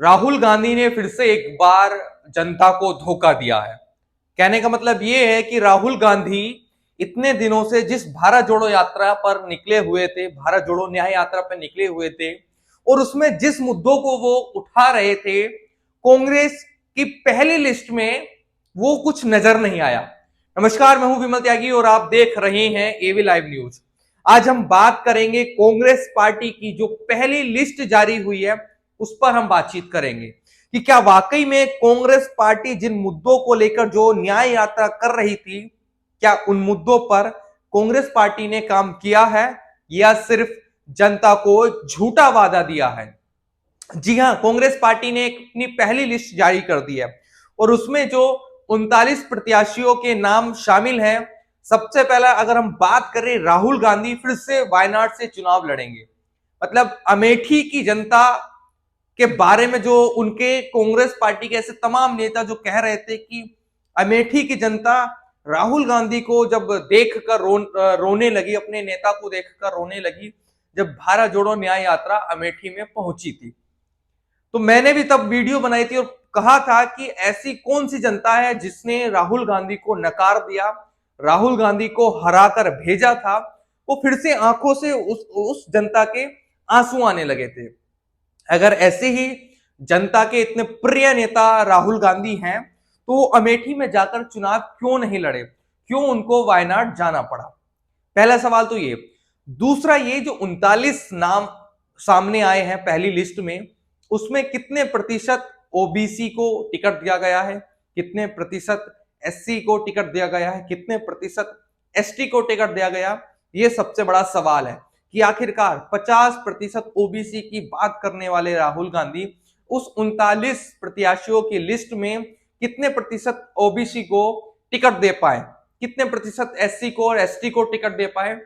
राहुल गांधी ने फिर से एक बार जनता को धोखा दिया है। कहने का मतलब यह है कि राहुल गांधी इतने दिनों से जिस भारत जोड़ो यात्रा पर निकले हुए थे, भारत जोड़ो न्याय यात्रा पर निकले हुए थे, और उसमें जिस मुद्दों को वो उठा रहे थे, कांग्रेस की पहली लिस्ट में वो कुछ नजर नहीं आया। नमस्कार, मैं हूं विमल त्यागी और आप देख रहे हैं एवी लाइव न्यूज। आज हम बात करेंगे कांग्रेस पार्टी की जो पहली लिस्ट जारी हुई है, उस पर हम बातचीत करेंगे कि क्या वाकई में कांग्रेस पार्टी जिन मुद्दों को लेकर जो न्याय यात्रा कर रही थी, क्या उन मुद्दों पर कांग्रेस पार्टी ने काम किया है या सिर्फ जनता को झूठा वादा दिया है। जी हां, कांग्रेस पार्टी ने अपनी पहली लिस्ट जारी कर दी है और उसमें जो 39 प्रत्याशियों के नाम शामिल हैं। सबसे पहला अगर हम बात करें, राहुल गांधी फिर से वायनाड से चुनाव लड़ेंगे। मतलब अमेठी की जनता के बारे में जो उनके कांग्रेस पार्टी के ऐसे तमाम नेता जो कह रहे थे कि अमेठी की जनता राहुल गांधी को जब देखकर रोने लगी, अपने नेता को देखकर रोने लगी जब भारत जोड़ो न्याय यात्रा अमेठी में पहुंची थी। तो मैंने भी तब वीडियो बनाई थी और कहा था कि ऐसी कौन सी जनता है जिसने राहुल गांधी को नकार दिया, राहुल गांधी को हराकर भेजा था। वो फिर से आंखों से उस जनता के आंसू आने लगे थे। अगर ऐसे ही जनता के इतने प्रिय नेता राहुल गांधी हैं, तो वो अमेठी में जाकर चुनाव क्यों नहीं लड़े, क्यों उनको वायनाड जाना पड़ा? पहला सवाल तो ये। दूसरा, ये जो 39 नाम सामने आए हैं पहली लिस्ट में, उसमें कितने प्रतिशत ओबीसी को टिकट दिया गया है, कितने प्रतिशत एससी को टिकट दिया गया है, कितने प्रतिशत एसटी को टिकट दिया गया? ये सबसे बड़ा सवाल है कि आखिरकार 50% ओबीसी की बात करने वाले राहुल गांधी उस 39 प्रत्याशियों की लिस्ट में कितने प्रतिशत ओबीसी को टिकट दे पाए, कितने प्रतिशत एससी को और एसटी को टिकट दे पाए?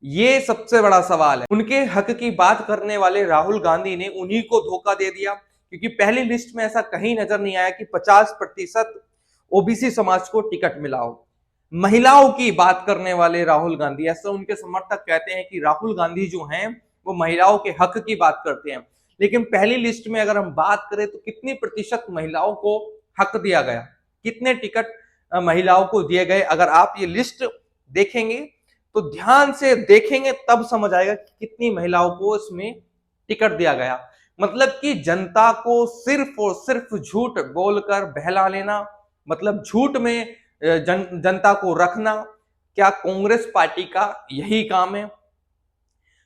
ये सबसे बड़ा सवाल है। उनके हक की बात करने वाले राहुल गांधी ने उन्हीं को धोखा दे दिया, क्योंकि पहली लिस्ट में ऐसा कहीं नजर नहीं आया कि 50% ओबीसी समाज को टिकट मिला हो। महिलाओं की बात करने वाले राहुल गांधी, ऐसा उनके समर्थक कहते हैं कि राहुल गांधी जो हैं वो महिलाओं के हक की बात करते हैं, लेकिन पहली लिस्ट में अगर हम बात करें तो कितनी प्रतिशत महिलाओं को हक दिया गया, कितने टिकट महिलाओं को दिए गए? अगर आप ये लिस्ट देखेंगे तो ध्यान से देखेंगे तब समझ आएगा कि कितनी महिलाओं को इसमें टिकट दिया गया। मतलब कि जनता को सिर्फ और सिर्फ झूठ बोलकर बहला लेना, मतलब झूठ में जनता को रखना। क्या कांग्रेस पार्टी का यही काम है?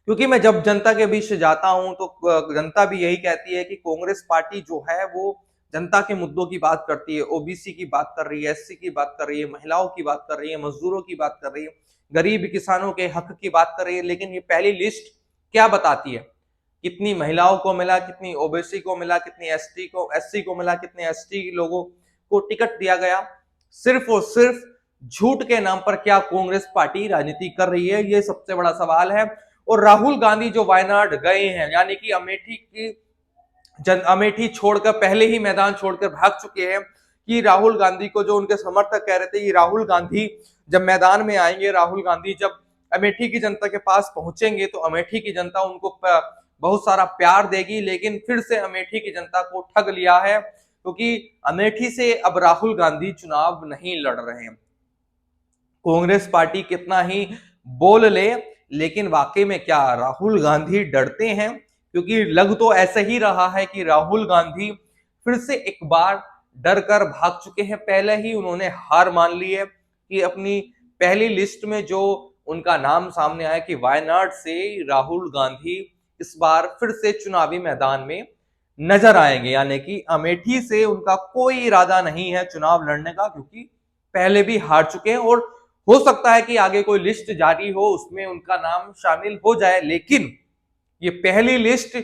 क्योंकि मैं जब जनता के बीच से जाता हूं तो जनता भी यही कहती है कि कांग्रेस पार्टी जो है वो जनता के मुद्दों की बात करती है, ओबीसी की बात कर रही है, एससी की बात कर रही है, महिलाओं की बात कर रही है, मजदूरों की बात कर रही है, गरीब किसानों के हक की बात कर रही है। लेकिन ये पहली लिस्ट क्या बताती है? कितनी महिलाओं को मिला, कितनी ओबीसी को मिला, कितनी एसटी को एससी को मिला, कितने एसटी लोगों को टिकट दिया गया? सिर्फ और सिर्फ झूठ के नाम पर क्या कांग्रेस पार्टी राजनीति कर रही है? ये सबसे बड़ा सवाल है। और राहुल गांधी जो वायनाड गए हैं, यानी कि अमेठी छोड़कर पहले ही मैदान छोड़कर भाग चुके हैं, कि राहुल गांधी को जो उनके समर्थक कह रहे थे कि राहुल गांधी जब मैदान में आएंगे, राहुल गांधी जब अमेठी की जनता के पास पहुंचेंगे तो अमेठी की जनता उनको बहुत सारा प्यार देगी। लेकिन फिर से अमेठी की जनता को ठग लिया है, क्योंकि अमेठी से अब राहुल गांधी चुनाव नहीं लड़ रहे हैं। कांग्रेस पार्टी कितना ही बोल ले, लेकिन वाकई में क्या राहुल गांधी डरते हैं? क्योंकि लग तो ऐसा ही रहा है कि राहुल गांधी फिर से एक बार डर कर भाग चुके हैं। पहले ही उन्होंने हार मान ली है कि अपनी पहली लिस्ट में जो उनका नाम सामने आया कि वायनाड से राहुल गांधी इस बार फिर से चुनावी मैदान में नजर आएंगे, यानी कि अमेठी से उनका कोई इरादा नहीं है चुनाव लड़ने का, क्योंकि पहले भी हार चुके हैं। और हो सकता है कि आगे कोई लिस्ट जारी हो, उसमें उनका नाम शामिल हो जाए, लेकिन ये पहली लिस्ट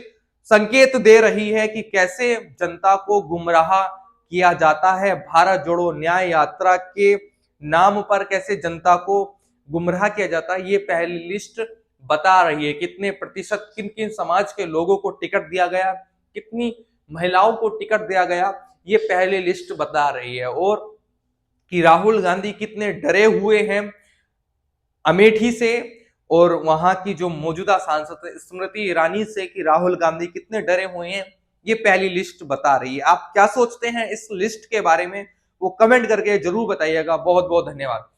संकेत दे रही है कि कैसे जनता को गुमराह किया जाता है। भारत जोड़ो न्याय यात्रा के नाम पर कैसे जनता को गुमराह किया जाता है, ये पहली लिस्ट बता रही है। कितने प्रतिशत किन किन समाज के लोगों को टिकट दिया गया, कितनी महिलाओं को टिकट दिया गया, ये पहली लिस्ट बता रही है। और कि राहुल गांधी कितने डरे हुए हैं अमेठी से, और वहां की जो मौजूदा सांसद स्मृति ईरानी से, कि राहुल गांधी कितने डरे हुए हैं, ये पहली लिस्ट बता रही है। आप क्या सोचते हैं इस लिस्ट के बारे में, वो कमेंट करके जरूर बताइएगा। बहुत बहुत धन्यवाद।